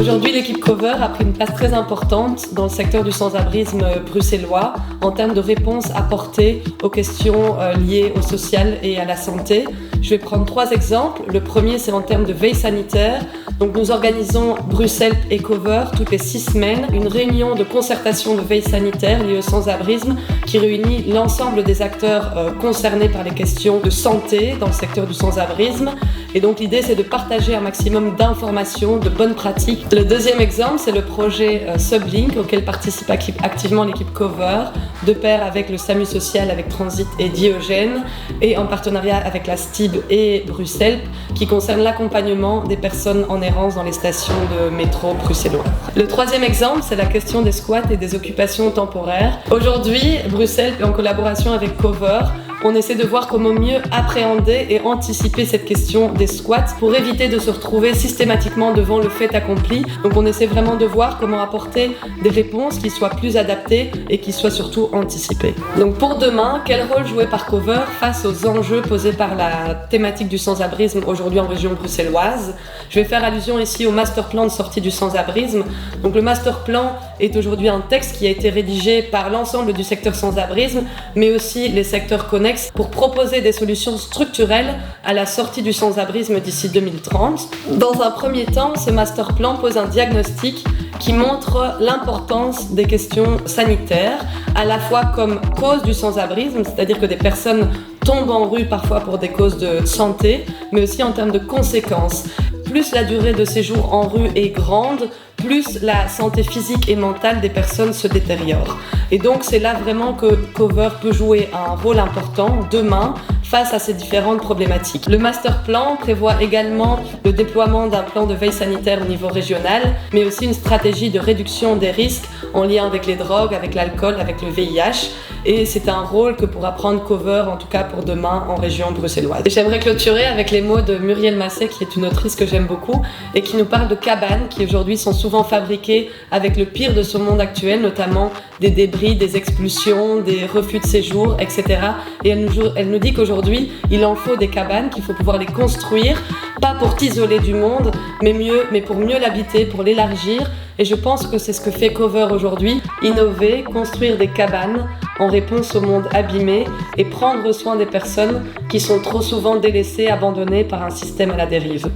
Aujourd'hui, l'équipe Cover a pris une place très importante dans le secteur du sans-abrisme bruxellois en termes de réponses apportées aux questions liées au social et à la santé. Je vais prendre 3 exemples. Le premier, c'est en termes de veille sanitaire. Donc, nous organisons Bruxelles et Cover toutes les 6 semaines une réunion de concertation de veille sanitaire liée au sans-abrisme qui réunit l'ensemble des acteurs concernés par les questions de santé dans le secteur du sans-abrisme. Et donc, l'idée, c'est de partager un maximum d'informations, de bonnes pratiques. Le deuxième exemple, c'est le projet Sublink auquel participe activement l'équipe Cover, de pair avec le SAMU social, avec Transit et Diogène, et en partenariat avec la STIB et Bruxelles, qui concerne l'accompagnement des personnes en errance dans les stations de métro bruxellois. Le troisième exemple, c'est la question des squats et des occupations temporaires. Aujourd'hui, Bruxelles, en collaboration avec Cover, on essaie de voir comment mieux appréhender et anticiper cette question des squats pour éviter de se retrouver systématiquement devant le fait accompli. Donc on essaie vraiment de voir comment apporter des réponses qui soient plus adaptées et qui soient surtout anticipées. Donc pour demain, quel rôle jouer par Cover face aux enjeux posés par la thématique du sans-abrisme aujourd'hui en région bruxelloise? Je vais faire allusion ici au master plan de sortie du sans-abrisme. Donc le master plan est aujourd'hui un texte qui a été rédigé par l'ensemble du secteur sans-abrisme, mais aussi les secteurs connexes pour proposer des solutions structurelles à la sortie du sans-abrisme d'ici 2030. Dans un premier temps, ce master plan pose un diagnostic qui montre l'importance des questions sanitaires, à la fois comme cause du sans-abrisme, c'est-à-dire que des personnes tombent en rue parfois pour des causes de santé, mais aussi en termes de conséquences. Plus la durée de séjour en rue est grande, plus la santé physique et mentale des personnes se détériore. Et donc c'est là vraiment que Cover peut jouer un rôle important demain face à ces différentes problématiques. Le master plan prévoit également le déploiement d'un plan de veille sanitaire au niveau régional, mais aussi une stratégie de réduction des risques en lien avec les drogues, avec l'alcool, avec le VIH. Et c'est un rôle que pourra prendre Cover, en tout cas pour demain, en région bruxelloise. Et j'aimerais clôturer avec les mots de Muriel Masset, qui est une autrice que j'aime beaucoup, et qui nous parle de cabanes qui aujourd'hui sont souvent fabriquées avec le pire de ce monde actuel, notamment des débris, des expulsions, des refus de séjour, etc. Et elle nous dit qu'aujourd'hui, il en faut des cabanes, qu'il faut pouvoir les construire, pas pour t'isoler du monde, mais pour mieux l'habiter, pour l'élargir. Et je pense que c'est ce que fait Cover aujourd'hui, innover, construire des cabanes en réponse au monde abîmé et prendre soin des personnes qui sont trop souvent délaissées, abandonnées par un système à la dérive.